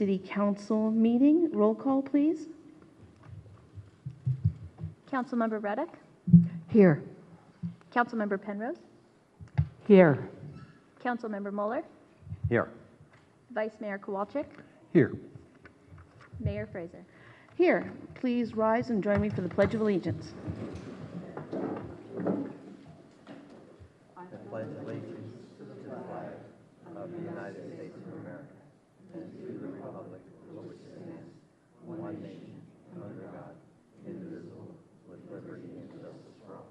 City Council meeting. Roll call, please. Councilmember Reddick. Here. Councilmember Penrose. Here. Councilmember Mueller. Here. Vice Mayor Kowalczyk. Here. Mayor Fraser. Here. Please rise and join me for the Pledge of Allegiance. I pledge allegiance to the flag of the United States of America and to the republic for which it stands, one nation, under God, indivisible, with liberty and justice for all.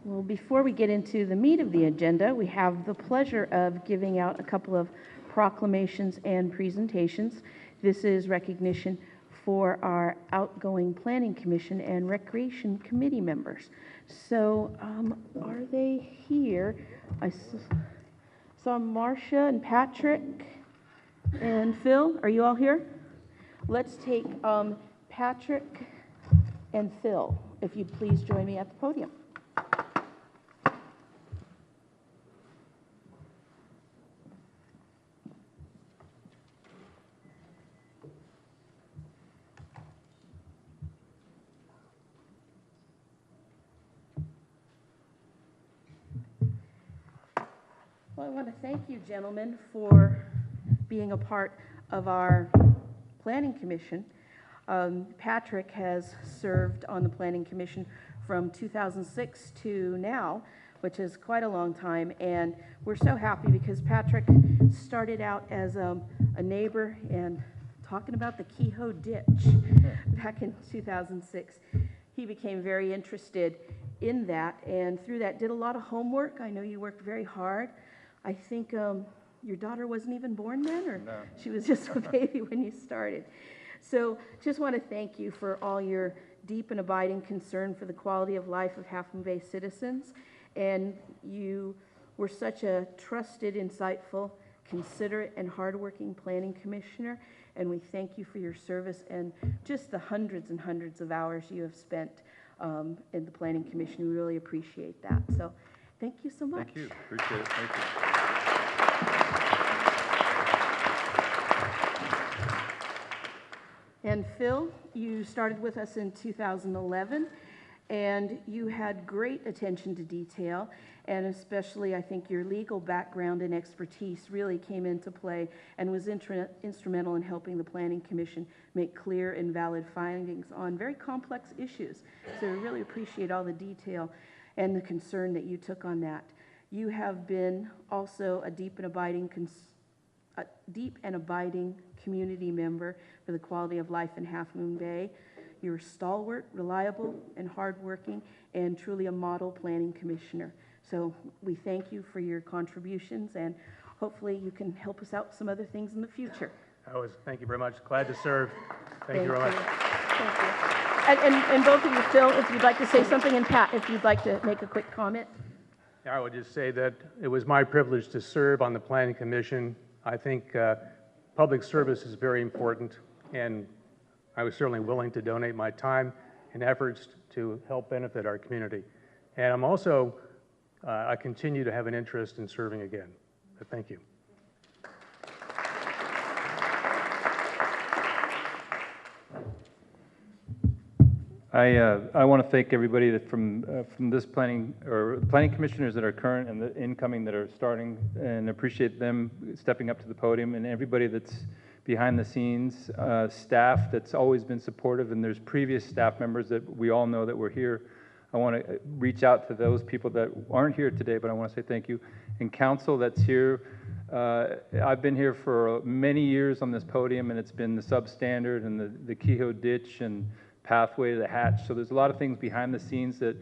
Well, before we get into the meat of the agenda, we have the pleasure of giving out a couple of proclamations and presentations. This is recognition for our outgoing Planning Commission and Recreation Committee members. So, are they here? I saw Marcia and Patrick and Phil. Are you all here? Let's take Patrick and Phil, if you'd please join me at the podium. Well, I want to thank you, gentlemen, for being a part of our Planning Commission. Patrick has served on the Planning Commission from 2006 to now, which is quite a long time, and we're so happy because Patrick started out as a neighbor and talking about the Kehoe Ditch back in 2006. He became very interested in that, and through that did a lot of homework. I know you worked very hard. I think your daughter wasn't even born then, or No. She was just a baby when you started. So just want to thank you for all your deep and abiding concern for the quality of life of Half Moon Bay citizens. And you were such a trusted, insightful, considerate, and hardworking planning commissioner. And we thank you for your service and just the hundreds and hundreds of hours you have spent in the Planning Commission. We really appreciate that. So thank you so much. Thank you. Appreciate it. Thank you. And Phil, you started with us in 2011, and you had great attention to detail, and especially I think your legal background and expertise really came into play and was instrumental in helping the Planning Commission make clear and valid findings on very complex issues. So we really appreciate all the detail and the concern that you took on that. You have been also a deep and abiding community member for the quality of life in Half Moon Bay. You're stalwart, reliable, and hardworking, and truly a model planning commissioner. So we thank you for your contributions, and hopefully you can help us out with some other things in the future. Thank you very much. Glad to serve. Thank you very much. Thank you. And both of you, Phil, if you'd like to say something, and Pat, if you'd like to make a quick comment. I would just say that it was my privilege to serve on the Planning Commission. I think public service is very important, and I was certainly willing to donate my time and efforts to help benefit our community. And I'm also, I continue to have an interest in serving again. But thank you. I want to thank everybody that from this planning commissioners that are current and the incoming that are starting, and appreciate them stepping up to the podium, and everybody that's behind the scenes, staff that's always been supportive, and there's previous staff members that we all know that were here. I want to reach out to those people that aren't here today, but I want to say thank you. And council that's here, I've been here for many years on this podium, and it's been the substandard and the Kehoe Ditch and pathway to the hatch. So there's a lot of things behind the scenes that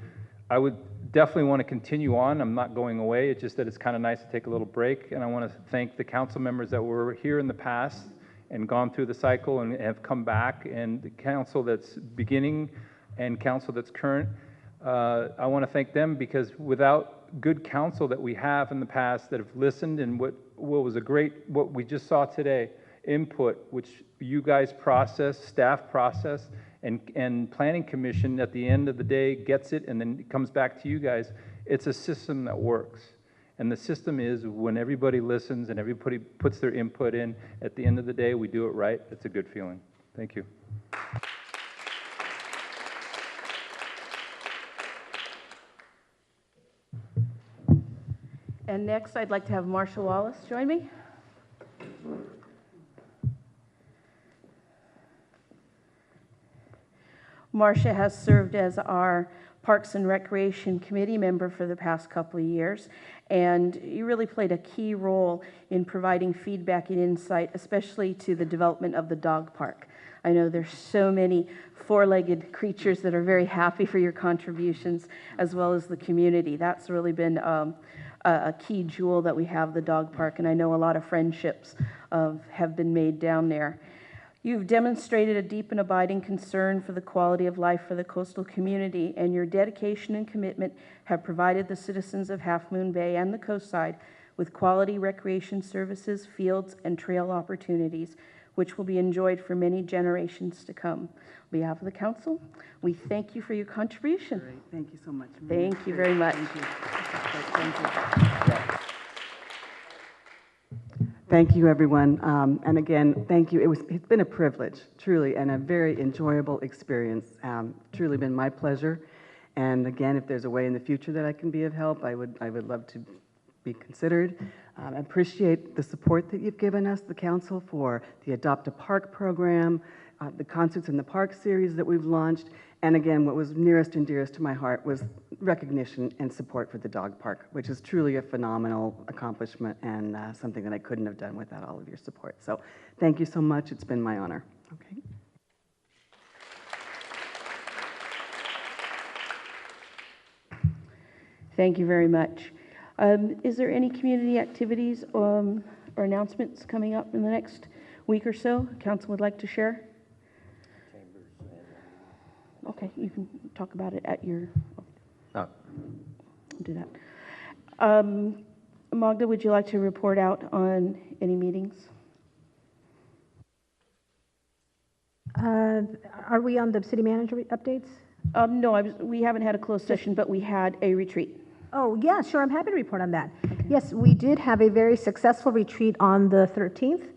I would definitely want to continue on. I'm not going away. It's just that it's kind of nice to take a little break. And I want to thank the council members that were here in the past and gone through the cycle and have come back, and the council that's beginning and council that's current. I want to thank them, because without good council that we have in the past that have listened, and what was a great, what we just saw today, input, which you guys process, staff process, and planning commission at the end of the day gets it and then it comes back to you guys. It's a system that works. And the system is when everybody listens and everybody puts their input in, at the end of the day, we do it right. It's a good feeling. Thank you. And next, I'd like to have Marcia Wallace join me. Marcia has served as our Parks and Recreation Committee member for the past couple of years, and you really played a key role in providing feedback and insight, especially to the development of the dog park. I know there's so many four-legged creatures that are very happy for your contributions, as well as the community. That's really been a key jewel that we have, the dog park, and I know a lot of friendships have been made down there. You've demonstrated a deep and abiding concern for the quality of life for the coastal community, and your dedication and commitment have provided the citizens of Half Moon Bay and the coastside with quality recreation services, fields, and trail opportunities, which will be enjoyed for many generations to come. On behalf of the council, we thank you for your contribution. Great. Thank you so much. Thank you very much. Thank you. Thank you. Thank you, everyone. And again, thank you. It's been a privilege, truly, and a very enjoyable experience. Truly been my pleasure. And again, if there's a way in the future that I can be of help, I would love to be considered. I appreciate the support that you've given us, the council, for the Adopt a Park program, the Concerts in the Park series that we've launched, and again, what was nearest and dearest to my heart was recognition and support for the dog park, which is truly a phenomenal accomplishment and something that I couldn't have done without all of your support. So thank you so much. It's been my honor. Okay. Thank you very much. Is there any community activities or announcements coming up in the next week or so council would like to share? Okay, you can talk about it at your... Do that. Magda, would you like to report out on any meetings? Are we on the city manager updates? No, we haven't had a closed session, but we had a retreat. Oh, yeah, sure. I'm happy to report on that. Okay. Yes, we did have a very successful retreat on the 13th.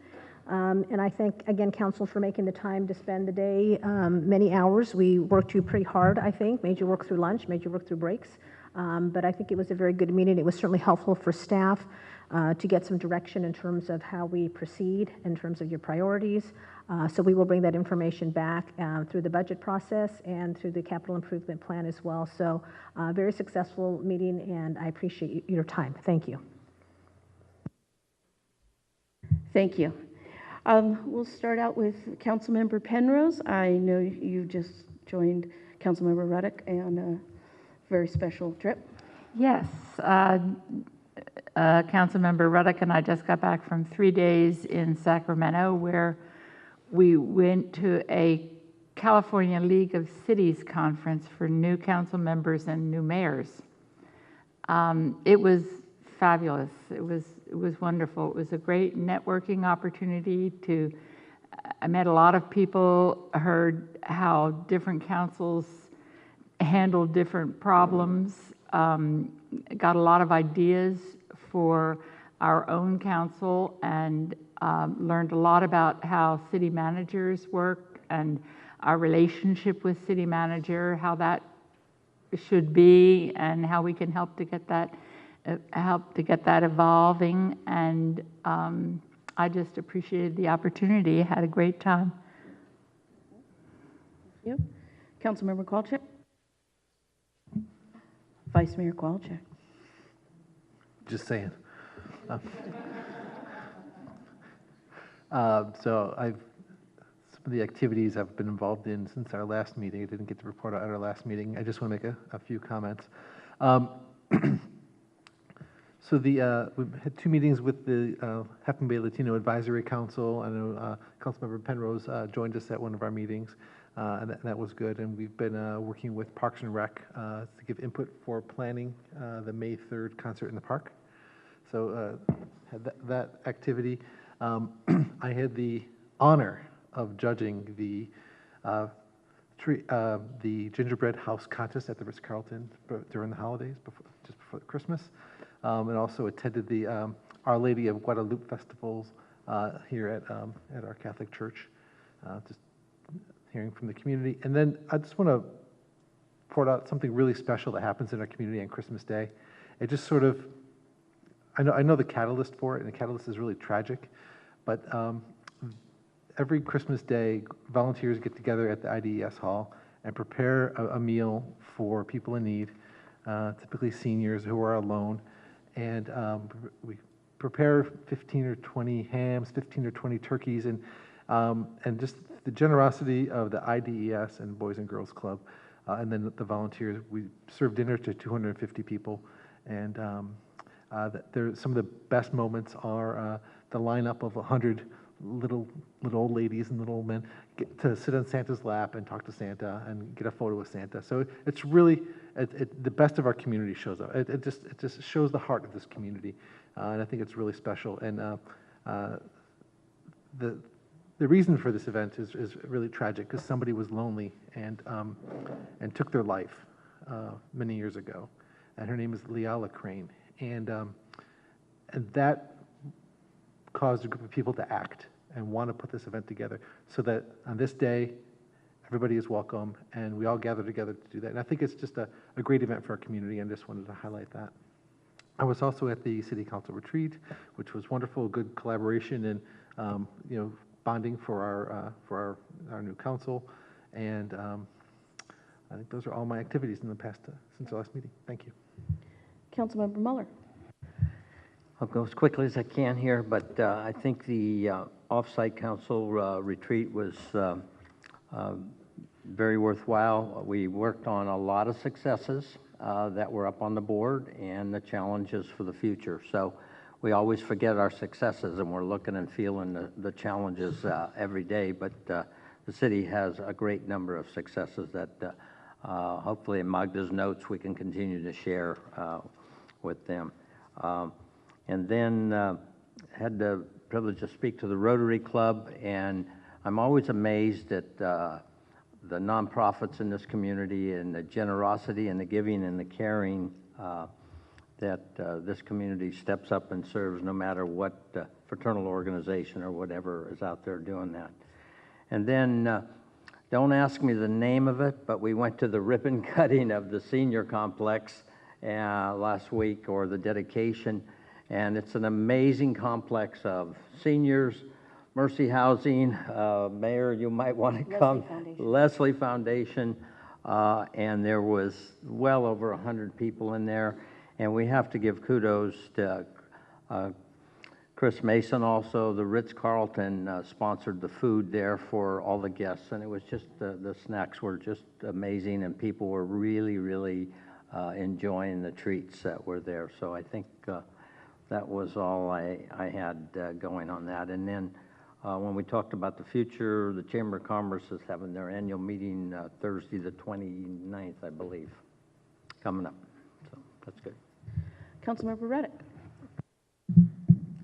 And I thank, again, council for making the time to spend the day, many hours. We worked you pretty hard, I think, made you work through lunch, made you work through breaks. But I think it was a very good meeting. It was certainly helpful for staff to get some direction in terms of how we proceed, in terms of your priorities. So we will bring that information back through the budget process and through the capital improvement plan as well. So very successful meeting, and I appreciate your time. Thank you. Thank you. We'll start out with Councilmember Penrose. I know you just joined Councilmember Ruddock on a very special trip. Yes. Councilmember Ruddock and I just got back from 3 days in Sacramento, where we went to a California League of Cities conference for new council members and new mayors. It was fabulous. It was wonderful. It was a great networking opportunity I met a lot of people, heard how different councils handled different problems, got a lot of ideas for our own council, and learned a lot about how city managers work and our relationship with city manager, how that should be, and how we can help to get that evolving. And I just appreciated the opportunity. Had a great time. Thank you. Councilmember Kowalczyk. Vice Mayor Kowalczyk. Just saying. So some of the activities I've been involved in since our last meeting. I didn't get to report out at our last meeting. I just want to make a few comments. So we've had 2 meetings with the Half Moon Bay Latino Advisory Council. I know Councilmember Penrose joined us at one of our meetings, and that was good. And we've been working with Parks and Rec to give input for planning the May 3rd concert in the park. So had that activity. I had the honor of judging the gingerbread house contest at the Ritz-Carlton during the holidays, just before Christmas, and also attended the Our Lady of Guadalupe festivals here at our Catholic Church, just hearing from the community. And then I just want to point out something really special that happens in our community on Christmas Day. It just sort of, I know the catalyst for it, and the catalyst is really tragic, but every Christmas Day, volunteers get together at the IDES Hall and prepare a meal for people in need, typically seniors who are alone, and we prepare 15 or 20 hams, 15 or 20 turkeys, and just the generosity of the IDES and Boys and Girls Club, and then the volunteers. We serve dinner to 250 people, and some of the best moments are the lineup of 100 little old ladies and little old men get to sit on Santa's lap and talk to Santa and get a photo with Santa. So it's really the best of our community shows up. It just shows the heart of this community, and I think it's really special. And the reason for this event is really tragic, because somebody was lonely and took their life many years ago, and her name is Leala Crane, and that caused a group of people to act and want to put this event together, so that on this day, everybody is welcome, and we all gather together to do that. And I think it's just a great event for our community, and just wanted to highlight that. I was also at the City Council retreat, which was wonderful, good collaboration and bonding for our new council, and I think those are all my activities in the past since the last meeting. Thank you. Councilmember Muller. I'll go as quickly as I can here, but I think the off-site council retreat was very worthwhile. We worked on a lot of successes that were up on the board and the challenges for the future. So we always forget our successes, and we're looking and feeling the challenges every day, but the city has a great number of successes that hopefully in Magda's notes we can continue to share with them. And then had the privilege to speak to the Rotary Club, and I'm always amazed at the nonprofits in this community and the generosity and the giving and the caring that this community steps up and serves, no matter what fraternal organization or whatever is out there doing that. And then, don't ask me the name of it, but we went to the ribbon cutting of the senior complex last week, or the dedication. And it's an amazing complex of seniors, Mercy Housing, Mayor, you might want to come. Leslie Foundation, and there was well over 100 people in there. And we have to give kudos to Chris Mason also. The Ritz-Carlton sponsored the food there for all the guests, and it was just, the snacks were just amazing, and people were really, really enjoying the treats that were there. So I think that was all I had going on that. And then when we talked about the future, the Chamber of Commerce is having their annual meeting Thursday the 29th, I believe, coming up. So that's good. Councilmember Reddick.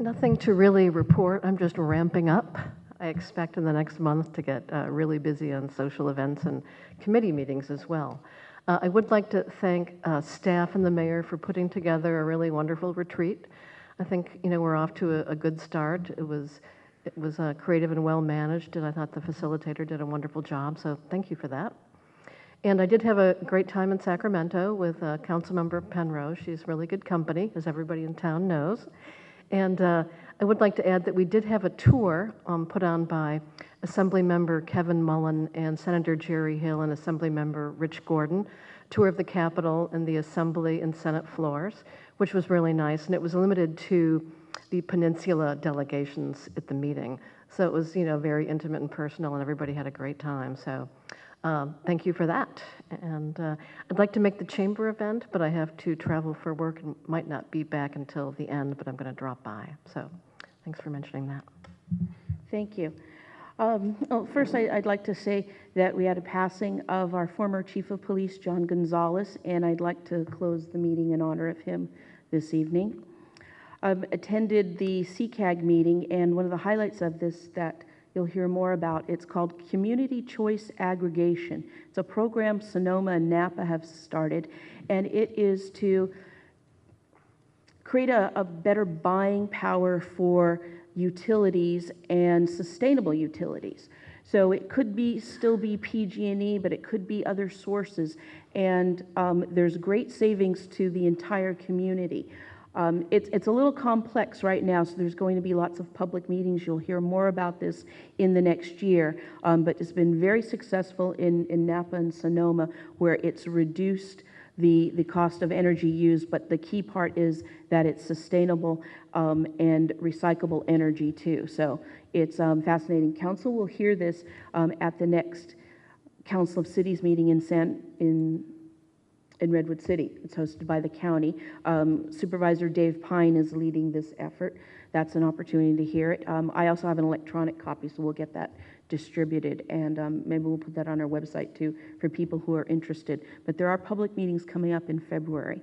Nothing to really report. I'm just ramping up. I expect in the next month to get really busy on social events and committee meetings as well. I would like to thank staff and the mayor for putting together a really wonderful retreat. I think we're off to a good start. It was creative and well managed, and I thought the facilitator did a wonderful job. So thank you for that. And I did have a great time in Sacramento with Councilmember Penrose. She's really good company, as everybody in town knows. And I would like to add that we did have a tour put on by Assemblymember Kevin Mullen and Senator Jerry Hill and Assemblymember Rich Gordon, tour of the Capitol and the Assembly and Senate floors, which was really nice. And it was limited to the Peninsula delegations at the meeting. So it was, very intimate and personal, and everybody had a great time. So thank you for that. And I'd like to make the chamber event, but I have to travel for work and might not be back until the end, but I'm going to drop by. So thanks for mentioning that. Thank you. First, I'd like to say that we had a passing of our former Chief of Police, John Gonzalez, and I'd like to close the meeting in honor of him this evening. I've attended the CCAG meeting, and one of the highlights of this that you'll hear more about, it's called Community Choice Aggregation. It's a program Sonoma and Napa have started, and it is to create a better buying power for utilities and sustainable utilities. So it could still be PG&E, but it could be other sources. And there's great savings to the entire community. It's a little complex right now, so there's going to be lots of public meetings. You'll hear more about this in the next year, but it's been very successful in Napa and Sonoma, where it's reduced the cost of energy used, but the key part is that it's sustainable and recyclable energy too. So it's fascinating. Council will hear this at the next Council of Cities meeting in Redwood City. It's hosted by the county. Supervisor Dave Pine is leading this effort. That's an opportunity to hear it. I also have an electronic copy, so we'll get that distributed, and maybe we'll put that on our website too for people who are interested. But there are public meetings coming up in February.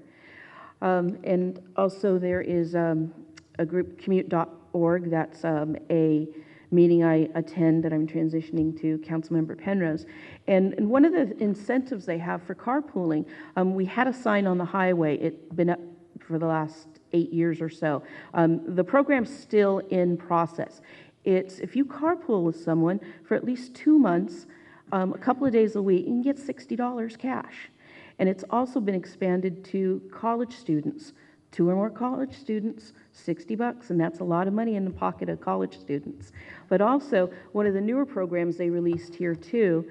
And also there is a group, commute.org, that's a meeting I attend that I'm transitioning to Councilmember Penrose. And one of the incentives they have for carpooling, we had a sign on the highway. It's been up for the last 8 years or so. The program's still in process. It's if you carpool with someone for at least 2 months, a couple of days a week, you can get $60 cash. And it's also been expanded to college students. 2 or more college students, $60, and that's a lot of money in the pocket of college students. But also, one of the newer programs they released here too,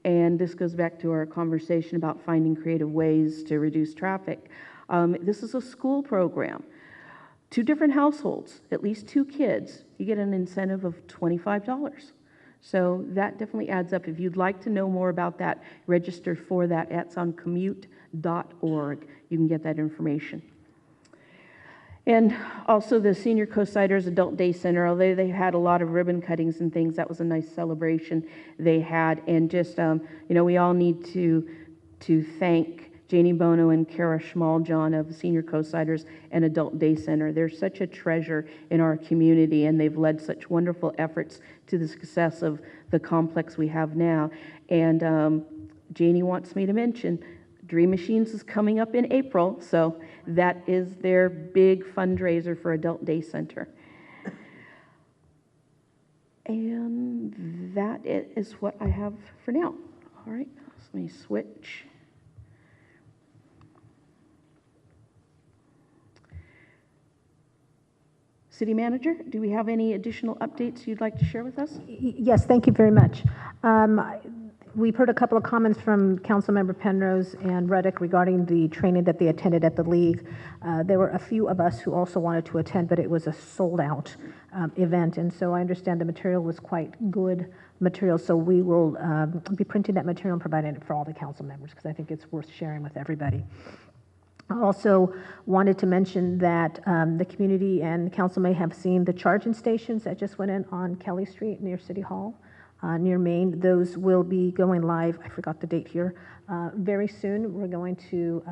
and this goes back to our conversation about finding creative ways to reduce traffic. This is a school program. 2 different households, at least 2 kids, you get an incentive of $25. So that definitely adds up. If you'd like to know more about that, register for that. That's on commute.org. You can get that information. And also the Senior Co-Siders Adult Day Center, although they had a lot of ribbon cuttings and things, that was a nice celebration they had. And just, we all need to thank Janie Bono and Kara Schmaljohn of Senior Co-Siders and Adult Day Center. They're such a treasure in our community, and they've led such wonderful efforts to the success of the complex we have now. And Janie wants me to mention, Dream Machines is coming up in April, so that is their big fundraiser for Adult Day Center. And that is what I have for now. All right, let me switch. City Manager, do we have any additional updates you'd like to share with us? Yes, thank you very much. We've heard a couple of comments from Councilmember Penrose and Reddick regarding the training that they attended at the League. There were a few of us who also wanted to attend, but it was a sold-out event, and so I understand the material was quite good material, so we will be printing that material and providing it for all the council members, because I think it's worth sharing with everybody. I also wanted to mention that the community and the council may have seen the charging stations that just went in on Kelly Street near City Hall, near Main. Those will be going live, I forgot the date here, very soon. We're going to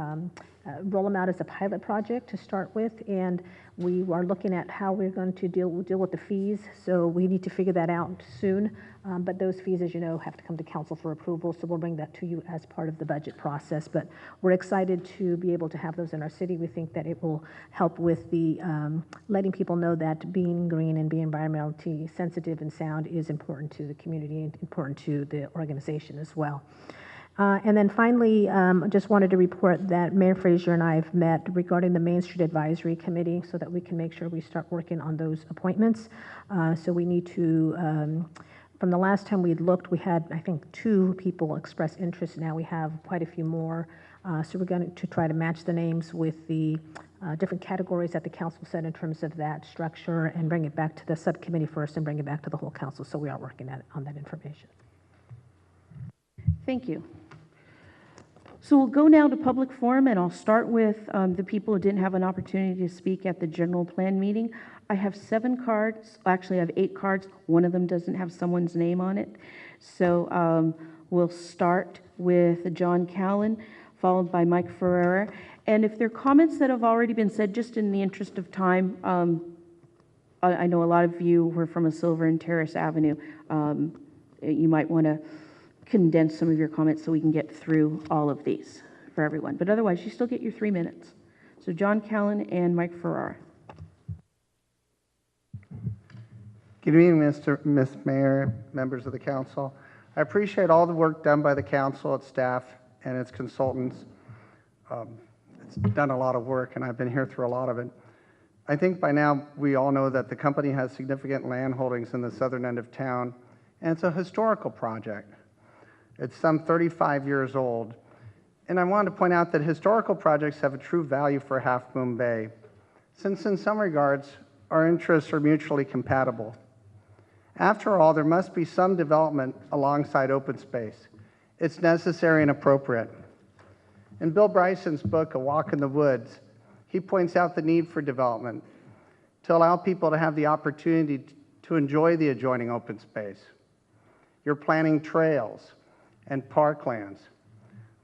roll them out as a pilot project to start with, and we are looking at how we're going to deal with the fees, so we need to figure that out soon. But those fees, as you know, have to come to council for approval, so we'll bring that to you as part of the budget process. But we're excited to be able to have those in our city. We think that it will help with the letting people know that being green and being environmentally sensitive and sound is important to the community and important to the organization as well. And then finally, I just wanted to report that Mayor Frazier and I have met regarding the Main Street Advisory Committee so that we can make sure we start working on those appointments. So we need to, from the last time we looked, we had, I think, 2 people express interest. Now we have quite a few more. So we're going to try to match the names with the different categories that the council set in terms of that structure and bring it back to the subcommittee first and bring it back to the whole council. So we are working on that information. Thank you. So we'll go now to public forum, and I'll start with the people who didn't have an opportunity to speak at the general plan meeting. I have 7 cards. Actually, I have 8 cards. One of them doesn't have someone's name on it. So we'll start with John Callan, followed by Mike Ferreira. And if there are comments that have already been said, just in the interest of time, I know a lot of you were from a Silver and Terrace Avenue. You might want to condense some of your comments so we can get through all of these for everyone. But otherwise, you still get your 3 minutes. So John Callan and Mike Ferrara. Good evening, Ms. Mayor, members of the council. I appreciate all the work done by the council, its staff, and its consultants. It's done a lot of work, and I've been here through a lot of it. I think by now we all know that the company has significant land holdings in the southern end of town, and it's a historical project. It's some 35 years old, and I wanted to point out that historical projects have a true value for Half Moon Bay, since in some regards our interests are mutually compatible. After all, there must be some development alongside open space. It's necessary and appropriate. In Bill Bryson's book, A Walk in the Woods, he points out the need for development to allow people to have the opportunity to enjoy the adjoining open space. You're planning trails and parklands.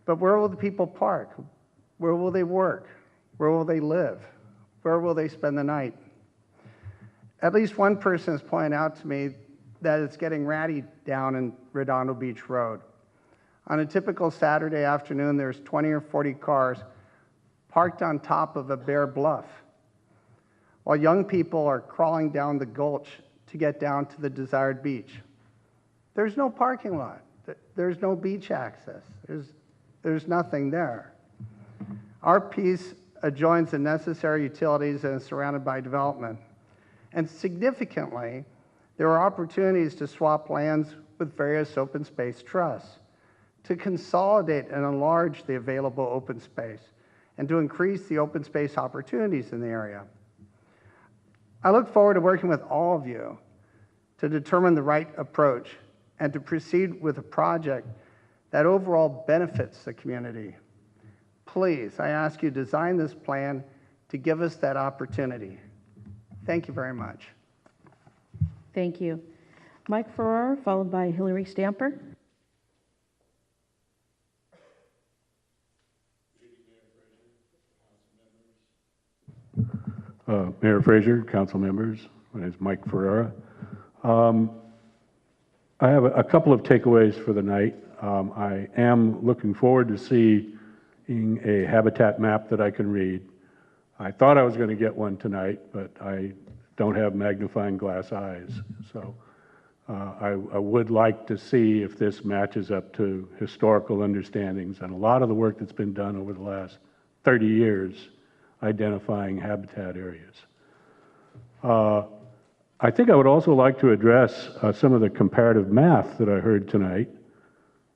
But where will the people park? Where will they work? Where will they live? Where will they spend the night? At least one person has pointed out to me that it's getting ratty down in Redondo Beach Road. On a typical Saturday afternoon, there's 20 or 40 cars parked on top of a bare bluff, while young people are crawling down the gulch to get down to the desired beach. There's no parking lot. There's no beach access. There's nothing there. Our piece adjoins the necessary utilities and is surrounded by development. And significantly, there are opportunities to swap lands with various open space trusts, to consolidate and enlarge the available open space, and to increase the open space opportunities in the area. I look forward to working with all of you to determine the right approach and to proceed with a project that overall benefits the community. Please, I ask you, design this plan to give us that opportunity. Thank you very much. Thank you. Mike Ferrara, followed by Hillary Stamper. Mayor Fraser, council members, my name is Mike Ferrara. I have a couple of takeaways for the night. I am looking forward to seeing a habitat map that I can read. I thought I was going to get one tonight, but I don't have magnifying glass eyes. So I would like to see if this matches up to historical understandings and a lot of the work that's been done over the last 30 years identifying habitat areas. I think I would also like to address some of the comparative math that I heard tonight,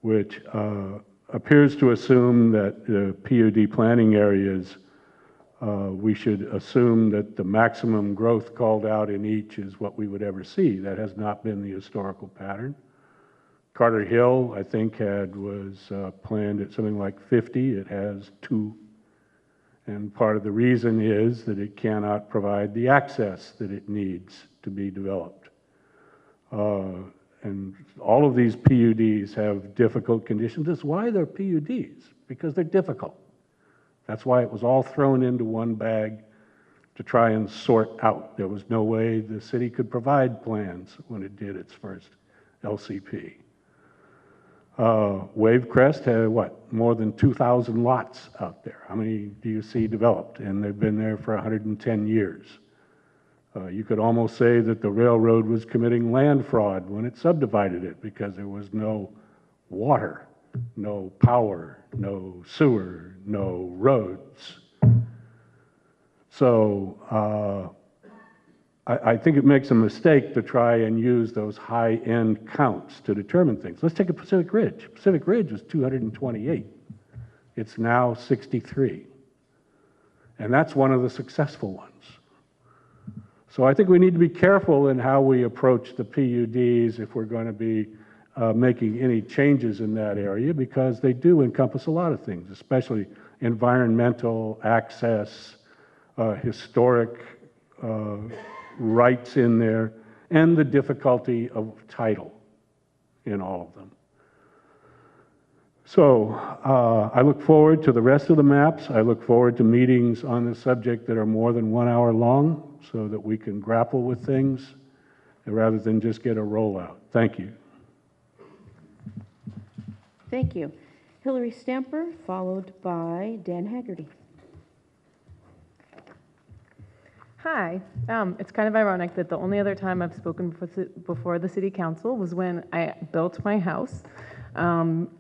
which appears to assume that the PUD planning areas, we should assume that the maximum growth called out in each is what we would ever see. That has not been the historical pattern. Carter Hill, I think, was planned at something like 50. It has 2. And part of the reason is that it cannot provide the access that it needs to be developed. And all of these PUDs have difficult conditions. That's why they're PUDs, because they're difficult. That's why it was all thrown into one bag to try and sort out. There was no way the city could provide plans when it did its first LCP. Wavecrest had, what, more than 2,000 lots out there. How many do you see developed? And they've been there for 110 years. You could almost say that the railroad was committing land fraud when it subdivided it because there was no water, no power, no sewer, no roads. So I think it makes a mistake to try and use those high-end counts to determine things. Let's take a Pacific Ridge. Pacific Ridge was 228. It's now 63. And that's one of the successful ones. So I think we need to be careful in how we approach the PUDs if we're going to be making any changes in that area, because they do encompass a lot of things, especially environmental, access, historic rights in there, and the difficulty of title in all of them. So I look forward to the rest of the maps. I look forward to meetings on the subject that are more than 1 hour long so that we can grapple with things rather than just get a rollout. Thank you. Thank you. Hillary Stamper, followed by Dan Haggerty. Hi. It's kind of ironic that the only other time I've spoken before the city council was when I built my house in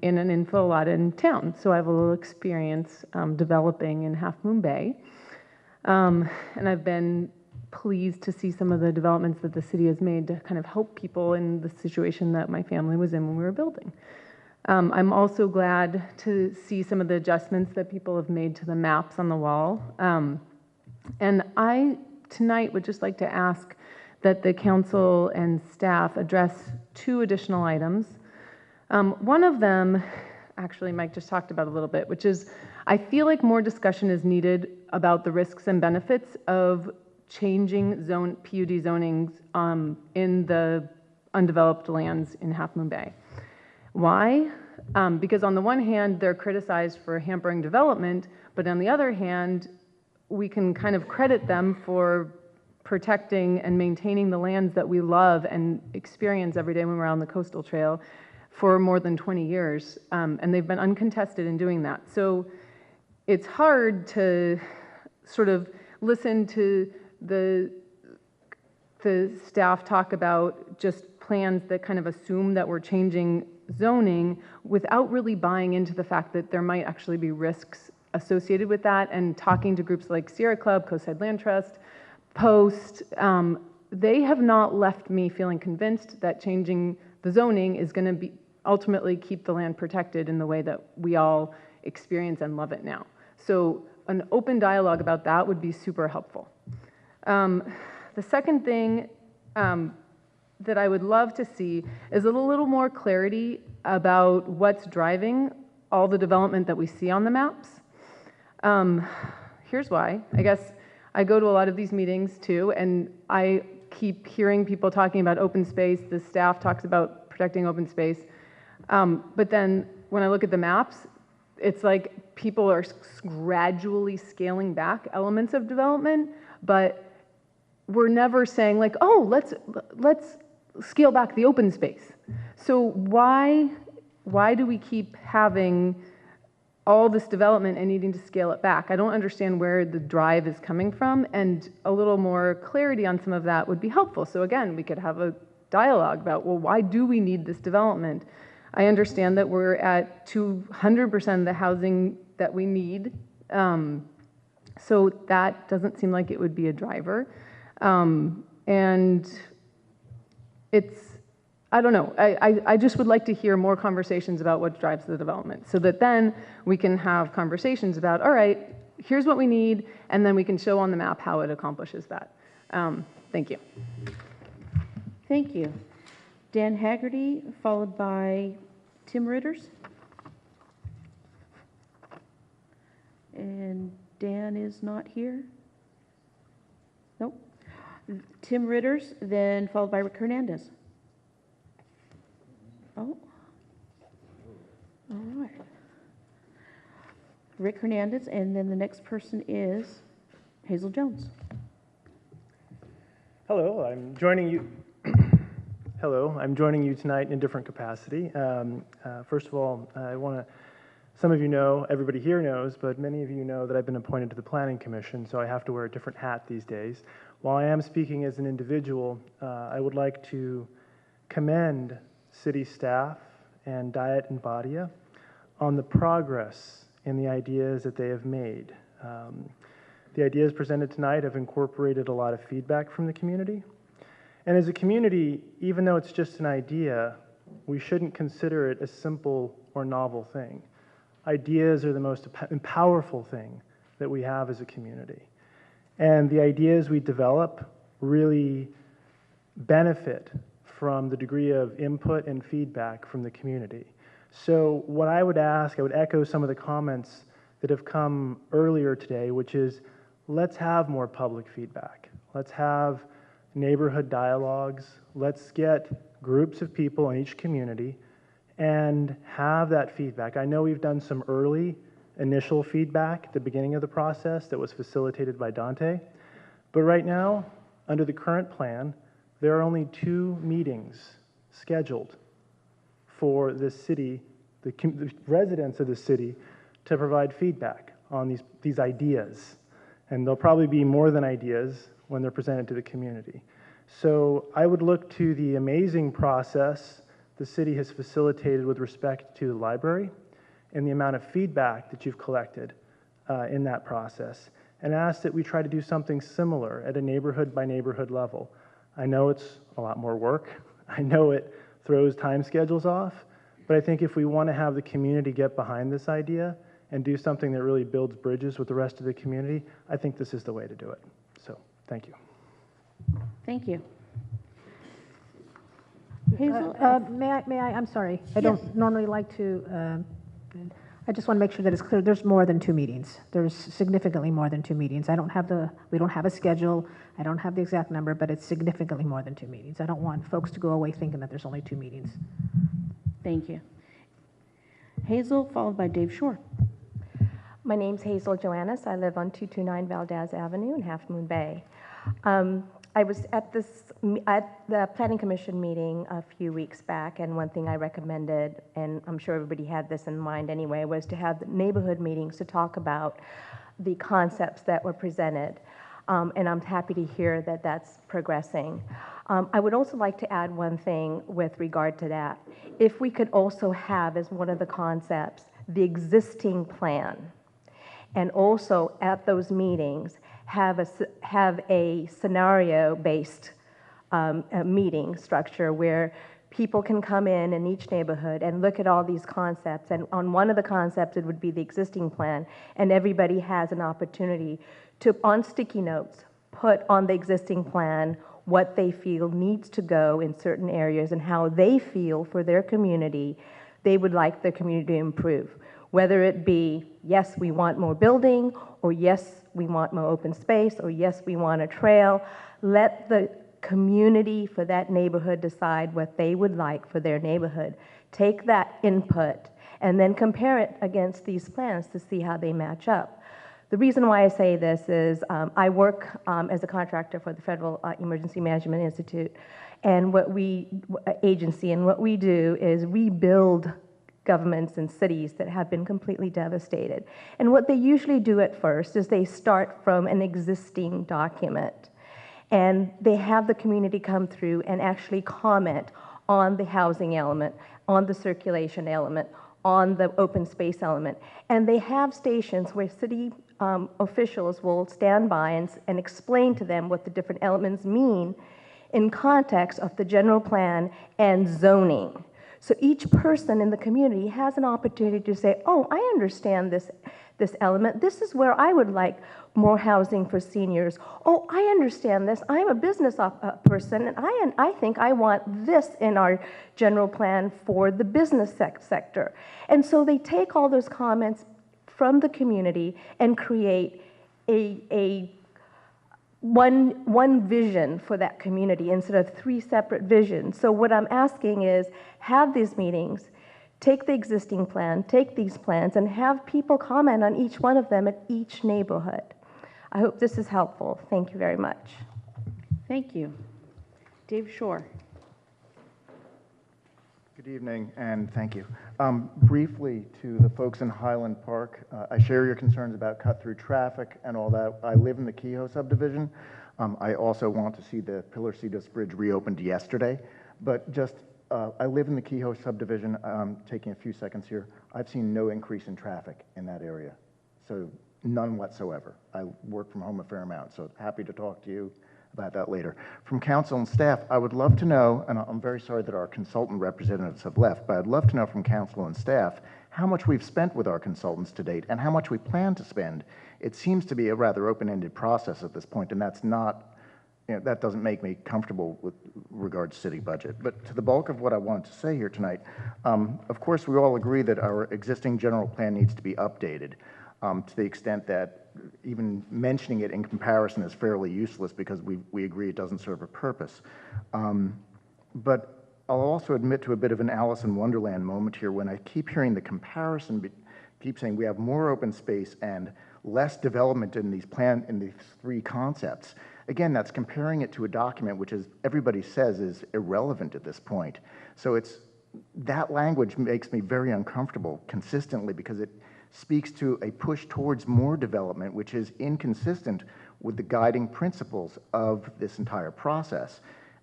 an infill lot in town. So I have a little experience developing in Half Moon Bay. And I've been pleased to see some of the developments that the city has made to kind of help people in the situation that my family was in when we were building. I'm also glad to see some of the adjustments that people have made to the maps on the wall. And I, tonight, would just like to ask that the council and staff address 2 additional items. One of them, actually, Mike just talked about a little bit, which is I feel like more discussion is needed about the risks and benefits of changing PUD zonings in the undeveloped lands in Half Moon Bay. Why? Because on the one hand, they're criticized for hampering development, but on the other hand, we can kind of credit them for protecting and maintaining the lands that we love and experience every day when we're on the coastal trail for more than 20 years. And they've been uncontested in doing that. So it's hard to sort of listen to the staff talk about just plans that kind of assume that we're changing zoning without really buying into the fact that there might actually be risks associated with that, and talking to groups like Sierra Club, Coastside Land Trust, Post. They have not left me feeling convinced that changing the zoning is going to be ultimately keep the land protected in the way that we all experience and love it now. So an open dialogue about that would be super helpful. The second thing that I would love to see is a little more clarity about what's driving all the development that we see on the maps. Here's why. I guess I go to a lot of these meetings too, and I keep hearing people talking about open space. The staff talks about protecting open space. But then when I look at the maps, it's like people are gradually scaling back elements of development, but we're never saying like, oh, let's scale back the open space. So why do we keep having all this development and needing to scale it back? I don't understand where the drive is coming from, and a little more clarity on some of that would be helpful. So again, we could have a dialogue about, well, why do we need this development? I understand that we're at 200% of the housing that we need, so that doesn't seem like it would be a driver. And it's, I don't know, I just would like to hear more conversations about what drives the development, so that then we can have conversations about, all right, here's what we need, and then we can show on the map how it accomplishes that. Thank you. Thank you. Dan Haggerty, followed by Tim Ritters. And Dan is not here. Nope. Tim Ritters, then followed by Rick Hernandez. Oh. All right. Rick Hernandez, and then the next person is Hazel Jones. Hello, I'm joining you. Hello, I'm joining you tonight in a different capacity. First of all, I want to, some of you know, everybody here knows, but many of you know that I've been appointed to the Planning Commission, so I have to wear a different hat these days. While I am speaking as an individual, I would like to commend city staff and Diet and Badia on the progress in the ideas that they have made. The ideas presented tonight have incorporated a lot of feedback from the community. And as a community, even though it's just an idea, we shouldn't consider it a simple or novel thing. Ideas are the most powerful thing that we have as a community. And the ideas we develop really benefit from the degree of input and feedback from the community. So what I would ask, I would echo some of the comments that have come earlier today, which is let's have more public feedback. Let's have neighborhood dialogues. Let's get groups of people in each community and have that feedback. I know we've done some early initial feedback at the beginning of the process that was facilitated by Dante, but right now, under the current plan, there are only 2 meetings scheduled for the city, the residents of the city, to provide feedback on these ideas. And there'll probably be more than ideas. when they're presented to the community. So I would look to the amazing process the city has facilitated with respect to the library and the amount of feedback that you've collected in that process, and ask that we try to do something similar at a neighborhood by neighborhood level. I know it's a lot more work. I know it throws time schedules off, but I think if we want to have the community get behind this idea and do something that really builds bridges with the rest of the community, I think this is the way to do it. So, thank you. Thank you. I'm sorry. I don't normally like to, I just want to make sure that it's clear, there's more than 2 meetings. There's significantly more than 2 meetings. We don't have a schedule. I don't have the exact number, but it's significantly more than 2 meetings. I don't want folks to go away thinking that there's only 2 meetings. Thank you. Hazel, followed by Dave Shore. My name's Hazel Joannis. I live on 229 Valdez Avenue in Half Moon Bay. I was at the Planning Commission meeting a few weeks back, and one thing I recommended, and I'm sure everybody had this in mind anyway, was to have neighborhood meetings to talk about the concepts that were presented. And I'm happy to hear that that's progressing. I would also like to add one thing with regard to that. If we could also have, as one of the concepts, the existing plan, and also at those meetings, have a scenario-based meeting structure where people can come in each neighborhood and look at all these concepts. And on one of the concepts, it would be the existing plan, and everybody has an opportunity to, on sticky notes, put on the existing plan what they feel needs to go in certain areas and how they feel for their community they would like their community to improve. Whether it be, yes, we want more building, or yes, we want more open space, or yes, we want a trail. Let the community for that neighborhood decide what they would like for their neighborhood. Take that input and then compare it against these plans to see how they match up. The reason why I say this is I work as a contractor for the Federal Emergency Management Institute, and what we do is rebuild governments and cities that have been completely devastated. And what they usually do at first is they start from an existing document, and they have the community come through and actually comment on the housing element, on the circulation element, on the open space element. And they have stations where city officials will stand by and explain to them what the different elements mean in context of the general plan and zoning. So each person in the community has an opportunity to say, oh, I understand this element. This is where I would like more housing for seniors. Oh, I understand this. I'm a business person, and I think I want this in our general plan for the business sector. And so they take all those comments from the community and create one vision for that community instead of 3 separate visions. So what I'm asking is, have these meetings, take the existing plan, take these plans, and have people comment on each one of them at each neighborhood. I hope this is helpful. Thank you very much. Thank you. Dave Shore. Good evening, and thank you. Briefly, to the folks in Highland Park, I share your concerns about cut-through traffic and all that. I live in the Kehoe subdivision. I also want to see the Pillar Cetus Bridge reopened yesterday, but just, I live in the Kehoe subdivision. Taking a few seconds here. I've seen no increase in traffic in that area, so none whatsoever. I work from home a fair amount, so happy to talk to you about that later. From council and staff, I would love to know, and I'm very sorry that our consultant representatives have left, but I'd love to know from council and staff how much we've spent with our consultants to date and how much we plan to spend. It seems to be a rather open-ended process at this point, and that's not, that doesn't make me comfortable with regard to city budget. But to the bulk of what I wanted to say here tonight, of course, we all agree that our existing general plan needs to be updated to the extent that even mentioning it in comparison is fairly useless because we agree it doesn't serve a purpose. But I'll also admit to a bit of an Alice in Wonderland moment here when I keep hearing the comparison, keep saying we have more open space and less development in these 3 concepts. Again, that's comparing it to a document which, as everybody says, is irrelevant at this point. So that language makes me very uncomfortable consistently because it speaks to a push towards more development, which is inconsistent with the guiding principles of this entire process.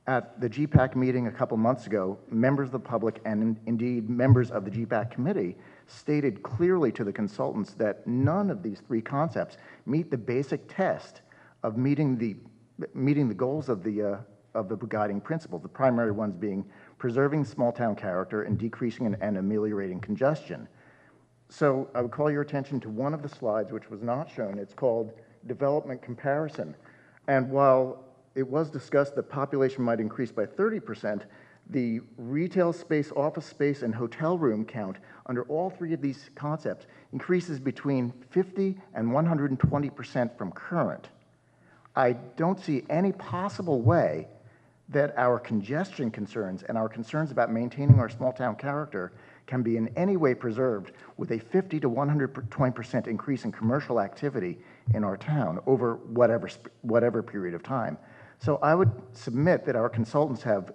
At the GPAC meeting a couple months ago, members of the public and indeed members of the GPAC committee stated clearly to the consultants that none of these three concepts meet the basic test of meeting the goals of the guiding principles, the primary ones being preserving small town character and decreasing and ameliorating congestion. So I would call your attention to one of the slides which was not shown. It's called Development Comparison. And while it was discussed that population might increase by 30%, the retail space, office space, and hotel room count under all three of these concepts increases between 50 and 120% from current. I don't see any possible way that our congestion concerns and our concerns about maintaining our small town character can be in any way preserved with a 50 to 120% increase in commercial activity in our town over whatever period of time. So I would submit that our consultants have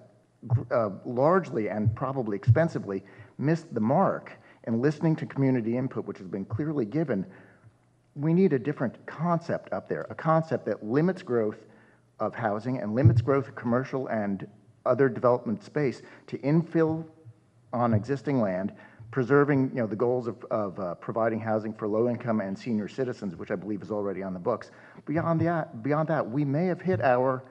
largely and probably expensively missed the mark in listening to community input, which has been clearly given. We need a different concept up there, a concept that limits growth of housing and limits growth of commercial and other development space to infill on existing land, preserving the goals of providing housing for low-income and senior citizens, which I believe is already on the books. Beyond that, we may have hit our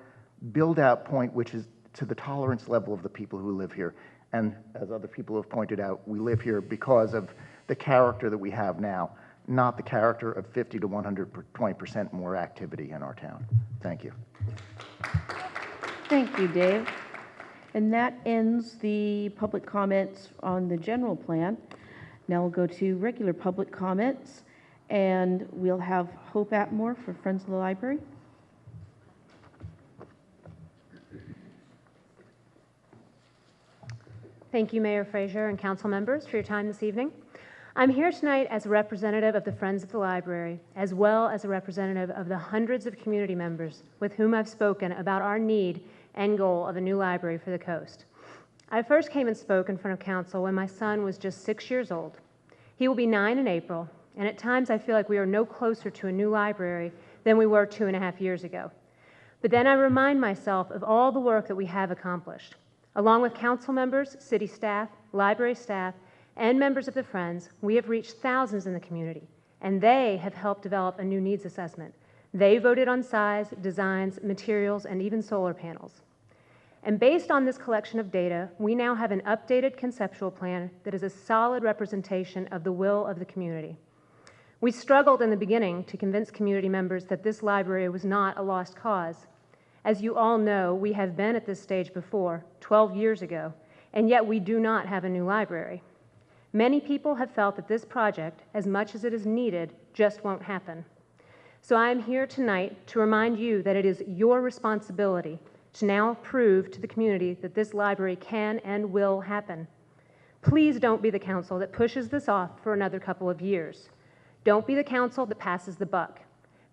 build-out point, which is to the tolerance level of the people who live here. And as other people have pointed out, we live here because of the character that we have now, not the character of 50 to 120% more activity in our town. Thank you. Thank you, Dave. And that ends the public comments on the general plan. Now we'll go to regular public comments, and we'll have Hope Atmore for Friends of the Library. Thank you, Mayor Fraser and council members, for your time this evening. I'm here tonight as a representative of the Friends of the Library, as well as a representative of the hundreds of community members with whom I've spoken about our need and goal of a new library for the coast. I first came and spoke in front of council when my son was just 6 years old. He will be 9 in April, and at times I feel like we are no closer to a new library than we were 2.5 years ago. But then I remind myself of all the work that we have accomplished. Along with council members, city staff, library staff, and members of the Friends, we have reached thousands in the community, and they have helped develop a new needs assessment. They voted on size, designs, materials, and even solar panels. And based on this collection of data, we now have an updated conceptual plan that is a solid representation of the will of the community. We struggled in the beginning to convince community members that this library was not a lost cause. As you all know, we have been at this stage before, 12 years ago, and yet we do not have a new library. Many people have felt that this project, as much as it is needed, just won't happen. So I am here tonight to remind you that it is your responsibility to now prove to the community that this library can and will happen. Please don't be the council that pushes this off for another couple of years. Don't be the council that passes the buck.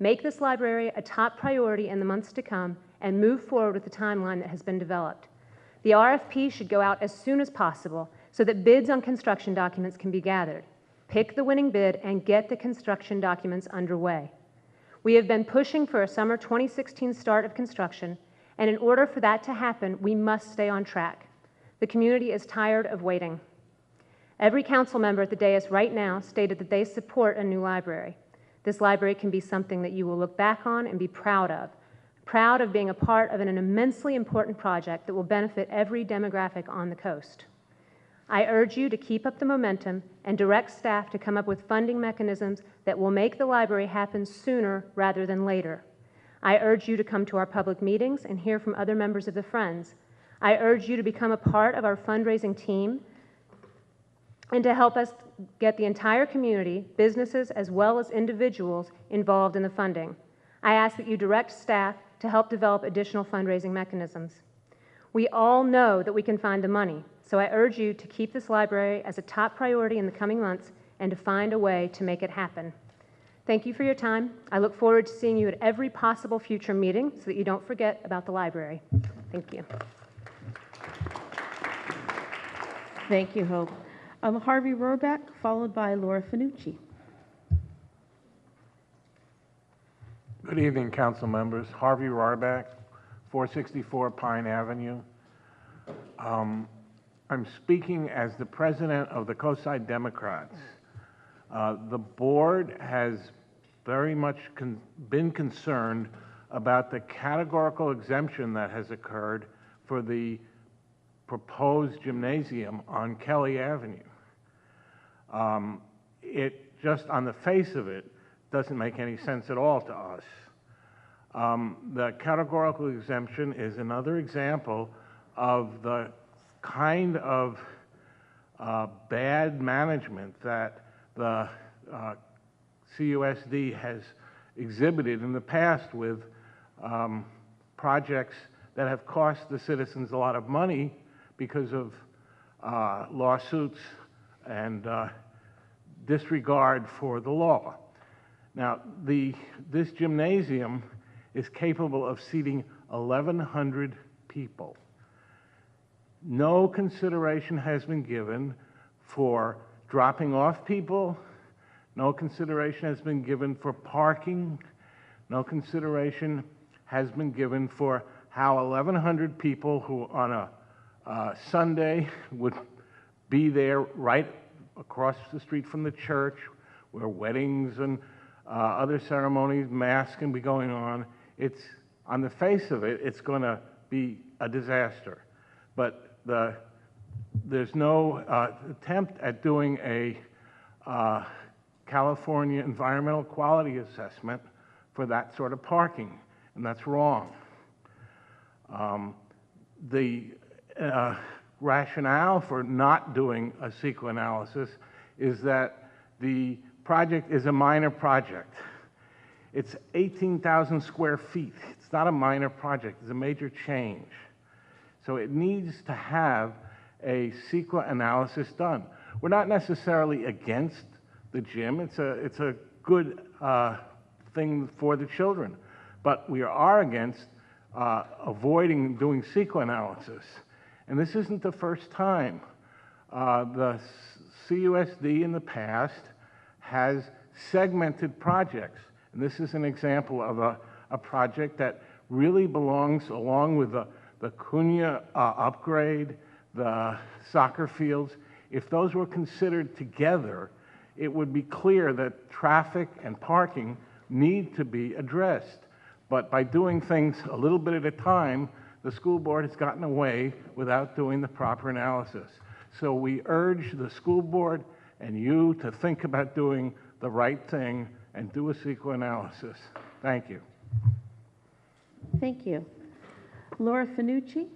Make this library a top priority in the months to come and move forward with the timeline that has been developed. The RFP should go out as soon as possible so that bids on construction documents can be gathered. Pick the winning bid and get the construction documents underway. We have been pushing for a summer 2016 start of construction, and in order for that to happen, we must stay on track. The community is tired of waiting. Every council member at the dais right now stated that they support a new library. This library can be something that you will look back on and be proud of being a part of an immensely important project that will benefit every demographic on the coast. I urge you to keep up the momentum and direct staff to come up with funding mechanisms that will make the library happen sooner rather than later. I urge you to come to our public meetings and hear from other members of the Friends. I urge you to become a part of our fundraising team and to help us get the entire community, businesses as well as individuals, involved in the funding. I ask that you direct staff to help develop additional fundraising mechanisms. We all know that we can find the money, so I urge you to keep this library as a top priority in the coming months and to find a way to make it happen. Thank you for your time. I look forward to seeing you at every possible future meeting so that you don't forget about the library. Thank you. Thank you, Hope. Harvey Rohrbeck, followed by Laura Finucci. Good Good evening, council members. Harvey Rarback, 464 Pine Avenue. I'm speaking as the president of the Coastside Democrats. The board has very much been concerned about the categorical exemption that has occurred for the proposed gymnasium on Kelly Avenue. It just, on the face of it, doesn't make any sense at all to us. The categorical exemption is another example of the kind of bad management that the CUSD has exhibited in the past with projects that have cost the citizens a lot of money because of lawsuits and disregard for the law. Now, this gymnasium is capable of seating 1,100 people. No consideration has been given for dropping off people. No consideration has been given for parking. No consideration has been given for how 1,100 people who on a Sunday would be there right across the street from the church where weddings and other ceremonies, mass can be going on. It's, on the face of it, it's going to be a disaster. But there's no attempt at doing a California environmental quality assessment for that sort of parking, and that's wrong. The rationale for not doing a CEQA analysis is that the project is a minor project. It's 18,000 square feet. It's not a minor project, it's a major change. So it needs to have a CEQA analysis done. We're not necessarily against the gym. It's a good thing for the children. But we are against avoiding doing CEQA analysis. And this isn't the first time. The CUSD in the past has segmented projects. And this is an example of a project that really belongs along with the Cunha upgrade, the soccer fields. If those were considered together, it would be clear that traffic and parking need to be addressed. But by doing things a little bit at a time, the school board has gotten away without doing the proper analysis. So we urge the school board and you to think about doing the right thing and do a CEQA analysis. Thank you. Thank you. Laura Finucci.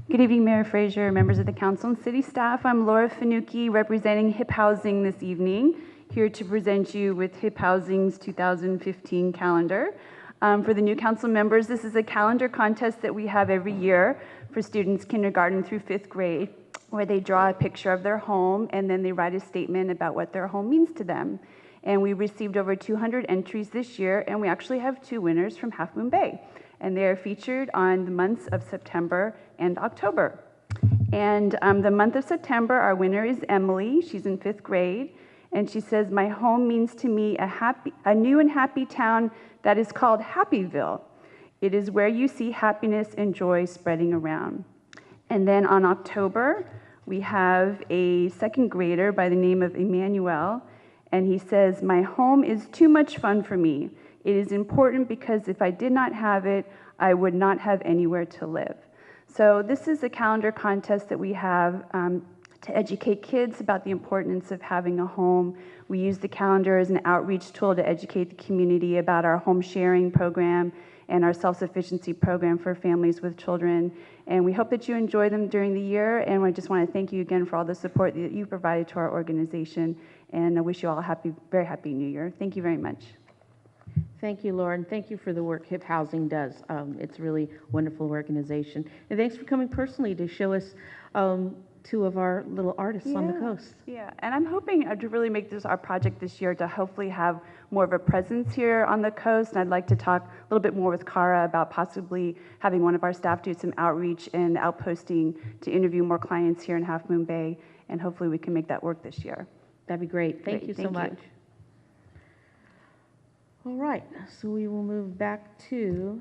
Good evening, Mayor Fraser, members of the council and city staff. I'm Laura Finucci, representing HIP Housing this evening, here to present you with HIP Housing's 2015 calendar. For the new council members, this is a calendar contest that we have every year for students kindergarten through 5th grade, where they draw a picture of their home and then they write a statement about what their home means to them. And we received over 200 entries this year, and we actually have 2 winners from Half Moon Bay. And they are featured on the months of September and October. And the month of September, our winner is Emily. She's in 5th grade. And she says, my home means to me a new and happy town that is called Happyville. It is where you see happiness and joy spreading around. And then on October, we have a 2nd grader by the name of Emmanuel. And he says, my home is too much fun for me. It is important because if I did not have it, I would not have anywhere to live. So this is a calendar contest that we have to educate kids about the importance of having a home. We use the calendar as an outreach tool to educate the community about our home sharing program and our self-sufficiency program for families with children. And we hope that you enjoy them during the year. And I just want to thank you again for all the support that you provided to our organization. And I wish you all a very happy New Year. Thank you very much. Thank you, Laura, and thank you for the work HIP Housing does. It's a really wonderful organization. And thanks for coming personally to show us 2 of our little artists on the coast. Yeah, and I'm hoping to really make this our project this year to hopefully have more of a presence here on the coast. And I'd like to talk a little bit more with Cara about possibly having one of our staff do some outreach and outposting to interview more clients here in Half Moon Bay. And hopefully we can make that work this year. That'd be great. Thank you so much. All right, so we will move back to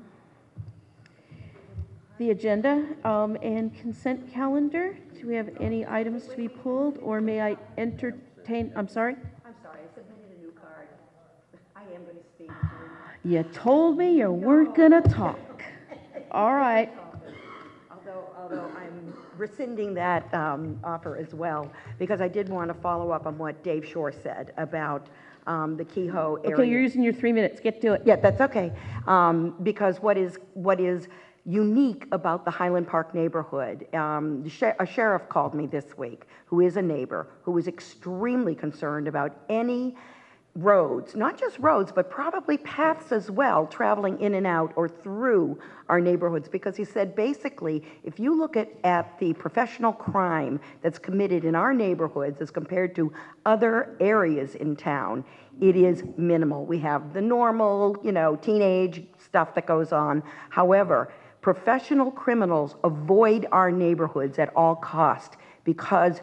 the agenda and consent calendar. Do we have any items to be pulled, or may I entertain, I'm sorry? I'm sorry, I submitted a new card. I am going to speak. You told me you weren't going to talk. All right. Although I'm rescinding that offer as well, because I did want to follow up on what Dave Shore said about the Kehoe area. Okay, you're using your 3 minutes. Get to it. Yeah, that's okay. Because what is unique about the Highland Park neighborhood, a sheriff called me this week, who is a neighbor, who was extremely concerned about any roads, not just roads, but probably paths as well, traveling in and out or through our neighborhoods, because he said basically, if you look at the professional crime that's committed in our neighborhoods as compared to other areas in town, it is minimal. We have the normal, teenage stuff that goes on. However, professional criminals avoid our neighborhoods at all cost because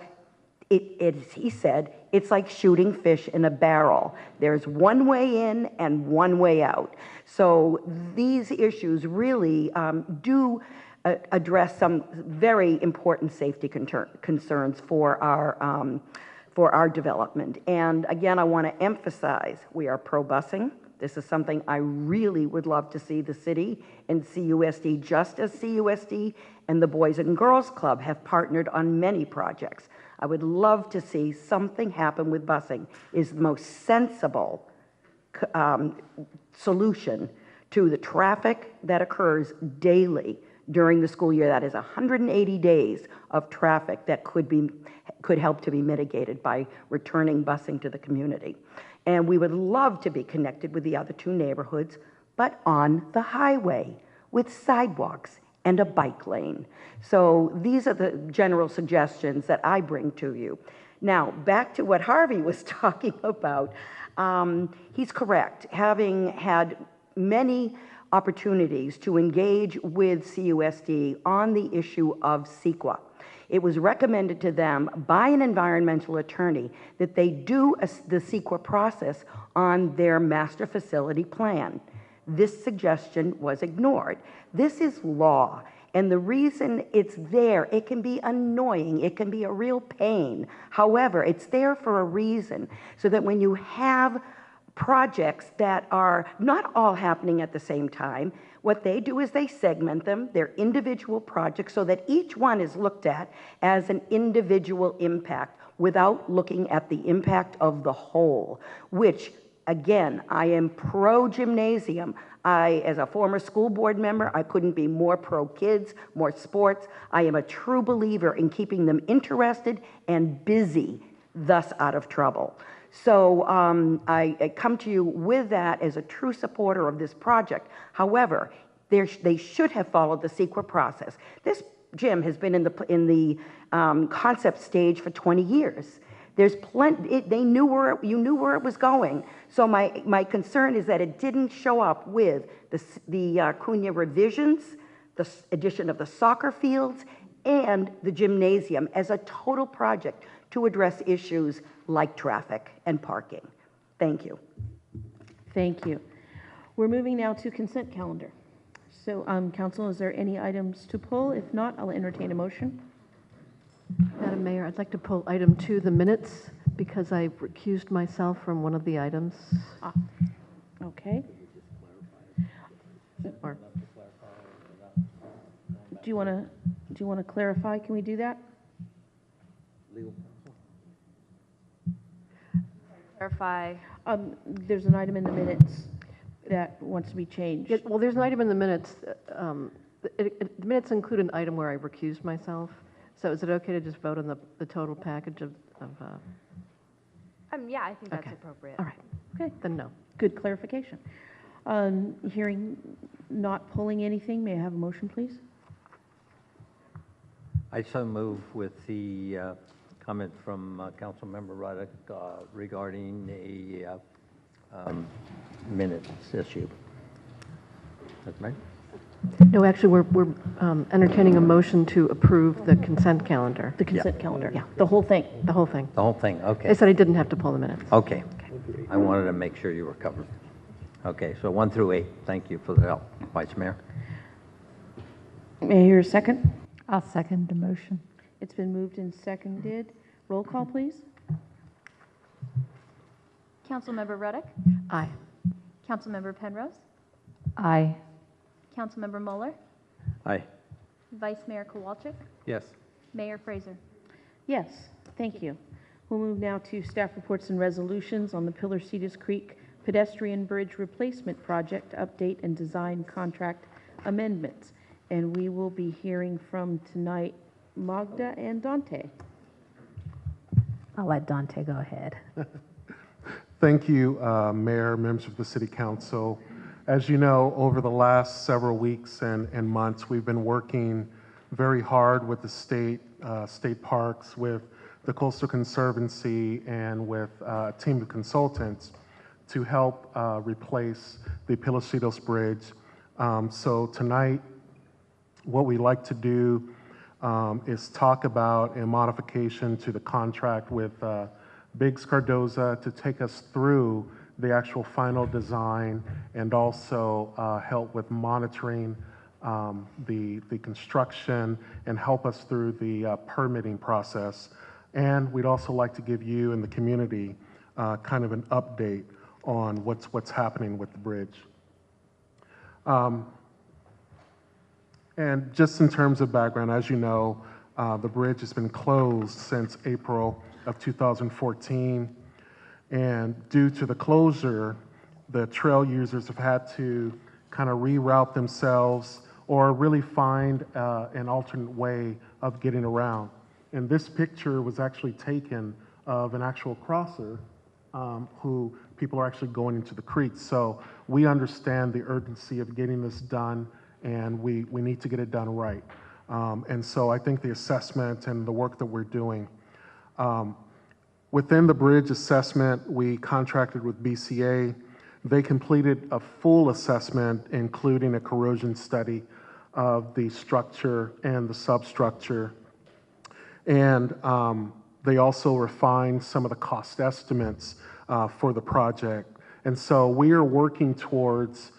he said, it's like shooting fish in a barrel. There's one way in and one way out. So these issues really do address some very important safety concerns for our development. And again, I want to emphasize, we are pro-busing. This is something I really would love to see the city and CUSD, just as CUSD and the Boys and Girls Club have partnered on many projects. I would love to see something happen with busing. Is the most sensible solution to the traffic that occurs daily during the school year. That is 180 days of traffic that could help to be mitigated by returning busing to the community. And we would love to be connected with the other two neighborhoods, but on the highway with sidewalks and a bike lane. So these are the general suggestions that I bring to you. Now, back to what Harvey was talking about. He's correct. Having had many opportunities to engage with CUSD on the issue of CEQA, it was recommended to them by an environmental attorney that they do the CEQA process on their master facility plan. This suggestion was ignored. This is law, and the reason it's there, it can be annoying, it can be a real pain. However, it's there for a reason, so that when you have projects that are not all happening at the same time, what they do is they segment them, they're individual projects, so that each one is looked at as an individual impact without looking at the impact of the whole, which, again, I am pro-gymnasium. As a former school board member, I couldn't be more pro-kids, more sports. I am a true believer in keeping them interested and busy, thus out of trouble. So I come to you with that as a true supporter of this project. However, they should have followed the CEQA process. This gym has been in the concept stage for 20 years. There's plenty. You knew where it was going. So my concern is that it didn't show up with the Cunha revisions, the addition of the soccer fields, and the gymnasium as a total project to address issues like traffic and parking. Thank you. Thank you. We're moving now to consent calendar. So, Council, is there any items to pull? If not, I'll entertain a motion. Madam Mayor, I'd like to pull item 2, the minutes, because I recused myself from one of the items. Okay. Or, do you want to clarify? Can we do that? Legal. Clarify. There's an item in the minutes that wants to be changed. yeah, well, there's an item in the minutes. The minutes include an item where I recused myself. So is it okay to just vote on the total package of Yeah, I think that's Okay. appropriate. All right. Okay. Then no. Good clarification. Hearing not pulling anything, may I have a motion, please? I so move with the comment from Councilmember Ruddock regarding the minutes issue. That's right? No, actually, we're entertaining a motion to approve the consent calendar. The consent calendar. Yeah. The whole thing. The whole thing. The whole thing, okay. I said I didn't have to pull the minutes. Okay. I wanted to make sure you were covered. Okay, so 1 through 8. Thank you for the help, Vice Mayor. May I hear a second? I'll second the motion. It's been moved and seconded. Roll call, please. Councilmember Ruddick, Aye. Councilmember Penrose, Aye. Councilmember Mueller, Aye. Vice Mayor Kowalczyk, Yes. Mayor Fraser. Yes, thank you. We'll move now to staff reports and resolutions on the Pillar Cedars Creek Pedestrian Bridge Replacement Project Update and Design Contract Amendments. And we will be hearing from tonight Magda and Dante. I'll let Dante go ahead. Thank you, Mayor, members of the City Council. As you know, over the last several weeks and months, we've been working very hard with the state parks, with the Coastal Conservancy, and with a team of consultants to help replace the Pilocitos Bridge. So tonight, what we like to do is talk about a modification to the contract with Biggs Cardoza to take us through the actual final design and also help with monitoring the construction and help us through the permitting process. And we'd also like to give you and the community kind of an update on what's happening with the bridge. And just in terms of background, as you know, the bridge has been closed since April of 2014. And due to the closure, the trail users have had to kind of reroute themselves or really find an alternate way of getting around. And this picture was actually taken of an actual crosser who people are actually going into the creek. So we understand the urgency of getting this done, and we need to get it done right. And so I think the assessment and the work that we're doing, within the bridge assessment, we contracted with BCA. They completed a full assessment, including a corrosion study of the structure and the substructure. And they also refined some of the cost estimates for the project. And so we are working towards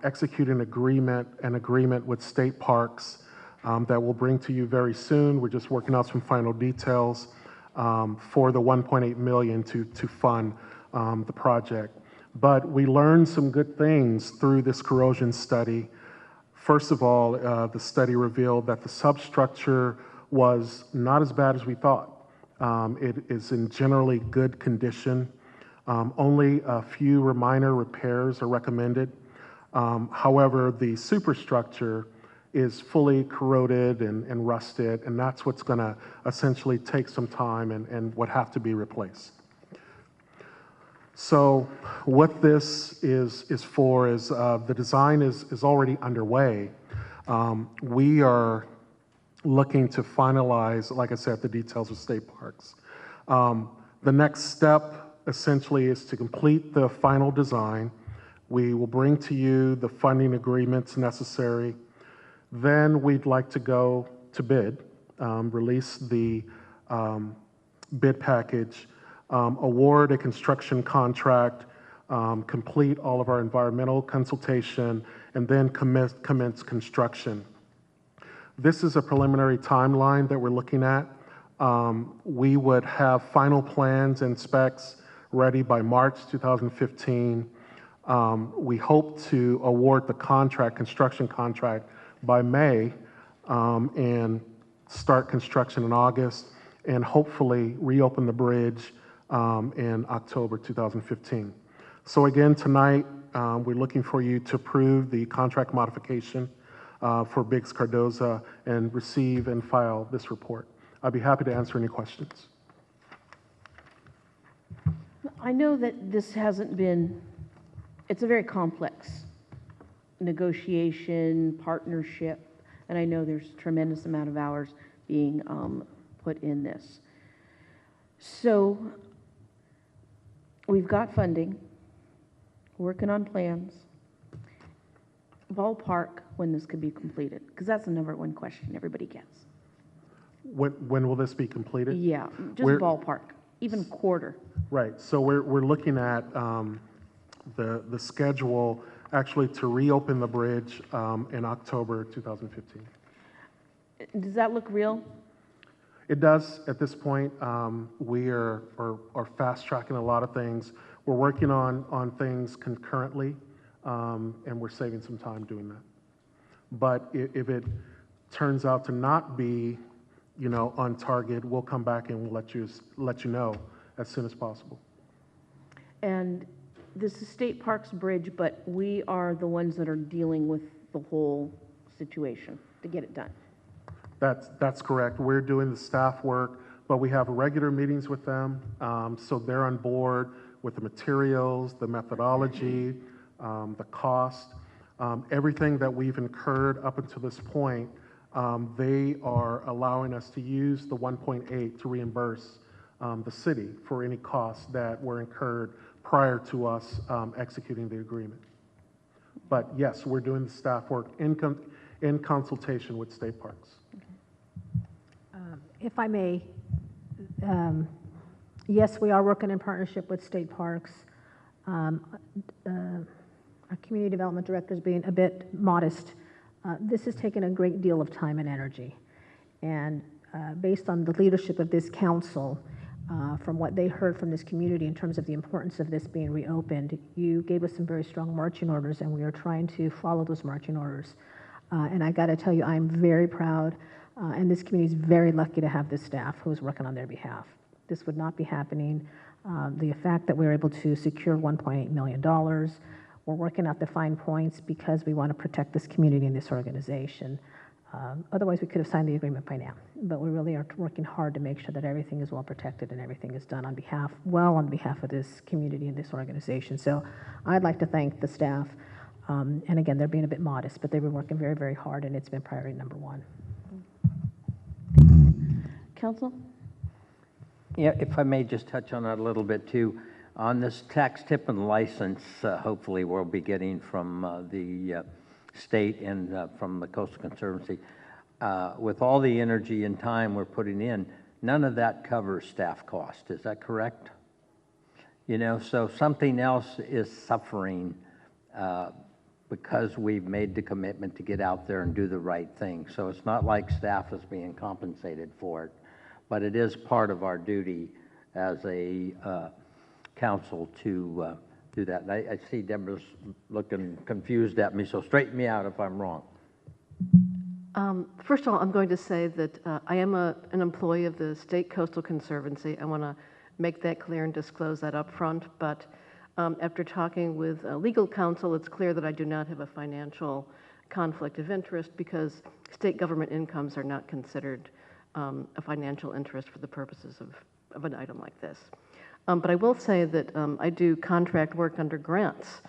executing an agreement with state parks that we'll bring to you very soon. We're just working out some final details for the $1.8 million to fund the project. But we learned some good things through this corrosion study. First of all, the study revealed that the substructure was not as bad as we thought. It is in generally good condition. Only a few minor repairs are recommended. However, the superstructure is fully corroded and rusted, and that's what's going to essentially take some time and would have to be replaced. So what this is for is the design is already underway. We are looking to finalize, like I said, the details with state parks. The next step essentially is to complete the final design. We will bring to you the funding agreements necessary. Then we'd like to go to bid, release the bid package, award a construction contract, complete all of our environmental consultation, and then commence construction. This is a preliminary timeline that we're looking at. We would have final plans and specs ready by March 2015. We hope to award the construction contract by May, and start construction in August, and hopefully reopen the bridge in October 2015. So again, tonight, we're looking for you to approve the contract modification for Biggs Cardoza and receive and file this report. I'd be happy to answer any questions. I know that this hasn't been, it's a very complex negotiation, partnership, and I know there's a tremendous amount of hours being put in this. So we've got funding, working on plans, ballpark when this could be completed, because that's the number one question everybody gets. When will this be completed? Yeah, just ballpark, even quarter. Right, so we're looking at the schedule actually to reopen the bridge in October 2015. Does that look real? It does at this point. We are fast tracking a lot of things. We're working on things concurrently, and we're saving some time doing that. But if it turns out to not be, on target, we'll come back and we'll let you know as soon as possible. And this is State Parks Bridge, but we are the ones that are dealing with the whole situation to get it done. That's correct. We're doing the staff work, but we have regular meetings with them, so they're on board with the materials, the methodology, the cost, everything that we've incurred up until this point. They are allowing us to use the 1.8 to reimburse the city for any costs that were incurred prior to us executing the agreement. But yes, we're doing the staff work in consultation with State Parks. If I may, yes, we are working in partnership with State Parks. Our community development director is being a bit modest. This has taken a great deal of time and energy. And based on the leadership of this council, from what they heard from this community in terms of the importance of this being reopened, you gave us some very strong marching orders, and we are trying to follow those marching orders. And I got to tell you, I'm very proud, and this community is very lucky to have this staff who is working on their behalf. This would not be happening. The fact that we were able to secure $1.8 million, we're working out the fine points because we want to protect this community and this organization. Otherwise, we could have signed the agreement by now. But we really are working hard to make sure that everything is well protected and everything is done on behalf of this community and this organization. So I'd like to thank the staff. And again, they're being a bit modest, but they've been working very, very hard, and it's been priority number one. Council? Yeah, if I may just touch on that a little bit too. On this tax tip and license, hopefully we'll be getting from the state and from the Coastal Conservancy. With all the energy and time we're putting in, none of that covers staff cost. Is that correct? So something else is suffering because we've made the commitment to get out there and do the right thing. So it's not like staff is being compensated for it, but it is part of our duty as a council to do that. And I see Deborah's looking confused at me, so straighten me out if I'm wrong. First of all, I'm going to say that I am an employee of the State Coastal Conservancy. I want to make that clear and disclose that up front, but after talking with legal counsel, it's clear that I do not have a financial conflict of interest because state government incomes are not considered a financial interest for the purposes of an item like this. But I will say that I do contract work under grants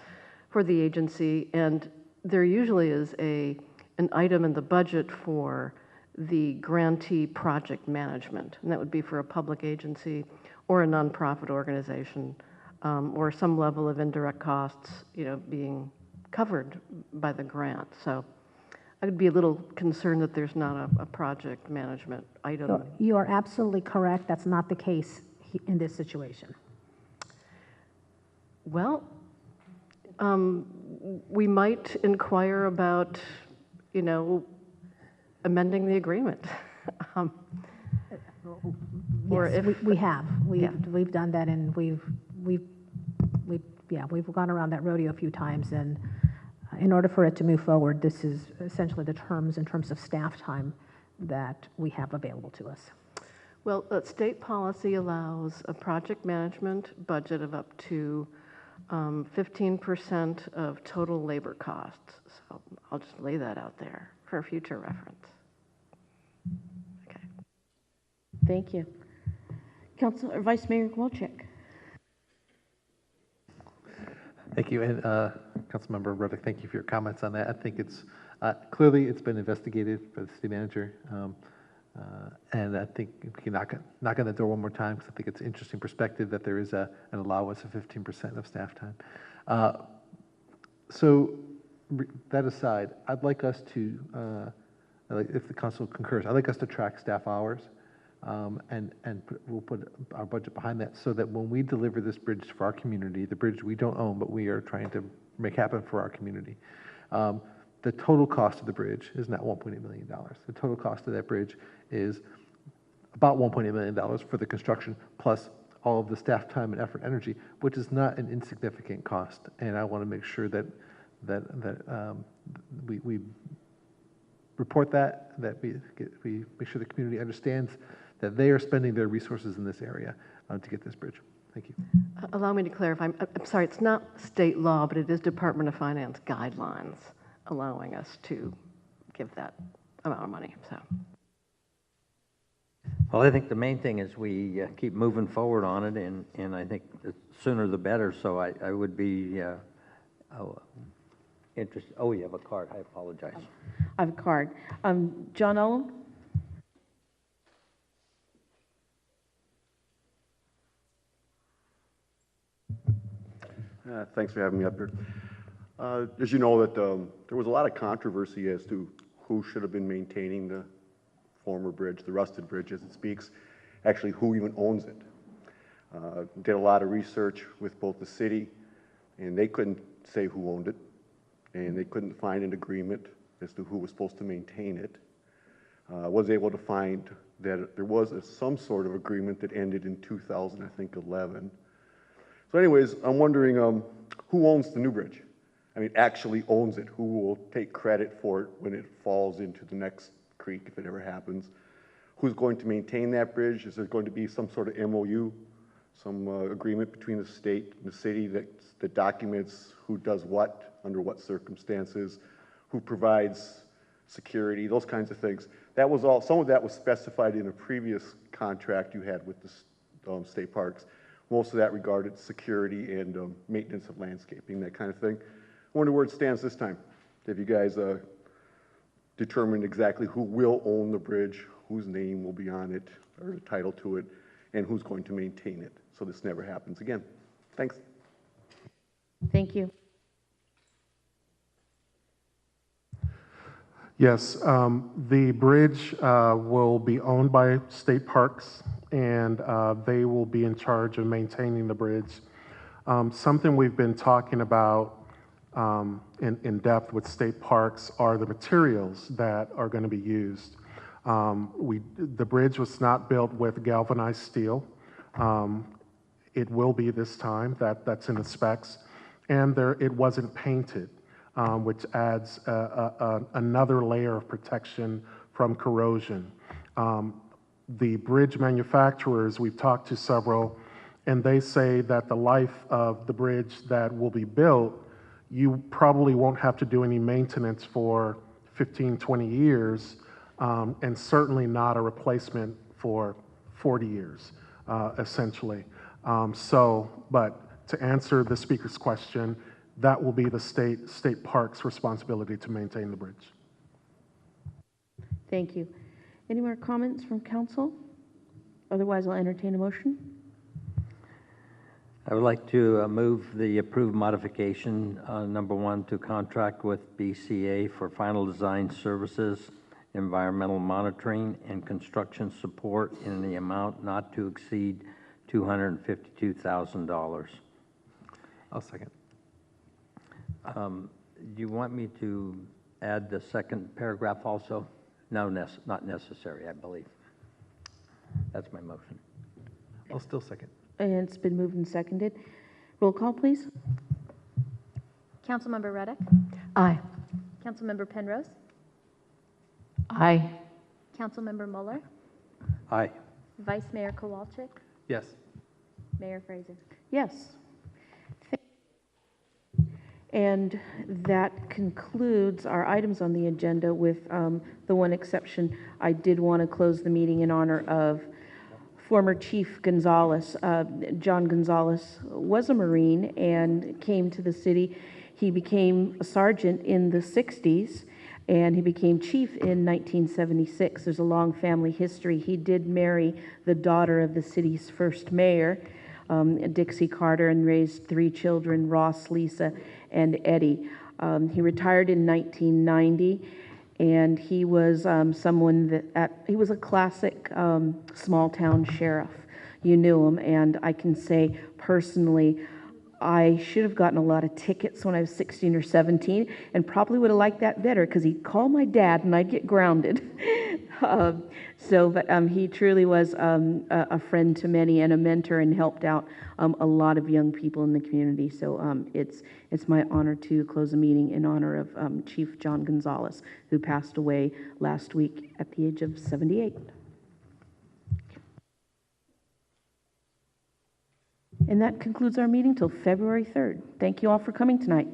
for the agency, and there usually is an item in the budget for the grantee project management, and that would be for a public agency or a nonprofit organization, or some level of indirect costs, being covered by the grant. So I would be a little concerned that there's not a project management item. You are absolutely correct. That's not the case in this situation. Well, we might inquire about, amending the agreement. Or yes, if we have. We've done that, and we've gone around that rodeo a few times, and in order for it to move forward, this is essentially the terms in terms of staff time that we have available to us. Well, state policy allows a project management budget of up to 15% of total labor costs. So I'll just lay that out there for future reference. Okay. Thank you. Councilor Vice Mayor Kowalczyk. Thank you, and Councilmember Ruddick, thank you for your comments on that. I think it's clearly it's been investigated by the city manager, and I think we can knock on the door one more time because I think it's an interesting perspective that there is an allowance of 15% of staff time. So that aside, I'd like us to, if the council concurs, I'd like us to track staff hours we'll put our budget behind that so that when we deliver this bridge for our community, the bridge we don't own, but we are trying to make happen for our community, the total cost of the bridge is not $1.8 million. The total cost of that bridge is about $1.8 million for the construction, plus all of the staff time and effort, energy, which is not an insignificant cost. And I want to make sure that we report that we make sure the community understands that they are spending their resources in this area to get this bridge. Thank you. Allow me to clarify. I'm sorry, it's not state law, but it is Department of Finance guidelines allowing us to give that amount of money. So. Well, I think the main thing is we keep moving forward on it, and I think the sooner the better. So I would be interested. Oh, you have a card. I apologize. I have a card. John Owen? Thanks for having me up here. As you know, that there was a lot of controversy as to who should have been maintaining the former bridge, the rusted bridge as it speaks, actually who even owns it. Did a lot of research with both the city, and they couldn't say who owned it, and they couldn't find an agreement as to who was supposed to maintain it. Was able to find that there was some sort of agreement that ended in 2011. So anyways, I'm wondering who owns the new bridge? I mean, actually owns it. Who will take credit for it when it falls into the next creek, if it ever happens? Who's going to maintain that bridge? Is there going to be some sort of MOU, some agreement between the state and the city that documents who does what, under what circumstances, who provides security, those kinds of things? That was all, some of that was specified in a previous contract you had with the state parks. Most of that regarded security and maintenance of landscaping, that kind of thing. I wonder where it stands this time. Have you guys determined exactly who will own the bridge, whose name will be on it, or the title to it, and who's going to maintain it, so this never happens again? Thanks. Thank you. Yes, the bridge will be owned by state parks, and they will be in charge of maintaining the bridge. Something we've been talking about in depth with state parks are the materials that are going to be used. The bridge was not built with galvanized steel. It will be this time, that's in the specs, and it wasn't painted, which adds another layer of protection from corrosion. The bridge manufacturers, we've talked to several, and they say that the life of the bridge that will be built, you probably won't have to do any maintenance for 15, 20 years, and certainly not a replacement for 40 years, essentially. But to answer the speaker's question, that will be the state park's responsibility to maintain the bridge. Thank you. Any more comments from council? Otherwise, I'll entertain a motion. I would like to move the approved modification, number 1, to contract with BCA for final design services, environmental monitoring, and construction support in the amount not to exceed $252,000. I'll second. Do you want me to add the second paragraph also? No, not necessary, I believe. That's my motion. I'll still second. And it's been moved and seconded. Roll call, please. Councilmember Reddick. Aye. Councilmember Penrose. Aye. Councilmember Mueller. Aye. Vice Mayor Kowalczyk. Yes. Mayor Fraser. Yes. And that concludes our items on the agenda with the one exception. I did want to close the meeting in honor of former Chief Gonzalez. John Gonzalez was a Marine and came to the city. He became a sergeant in the 60s, and he became chief in 1976. There's a long family history. He did marry the daughter of the city's first mayor, Dixie Carter, and raised 3 children, Ross, Lisa, and Eddie. He retired in 1990, And he was someone he was a classic small-town sheriff. You knew him, and I can say personally, I should have gotten a lot of tickets when I was 16 or 17, and probably would have liked that better, because he'd call my dad and I'd get grounded. But he truly was a friend to many and a mentor, and helped out a lot of young people in the community. So it's my honor to close the meeting in honor of Chief John Gonzalez, who passed away last week at the age of 78. And that concludes our meeting till February 3rd. Thank you all for coming tonight.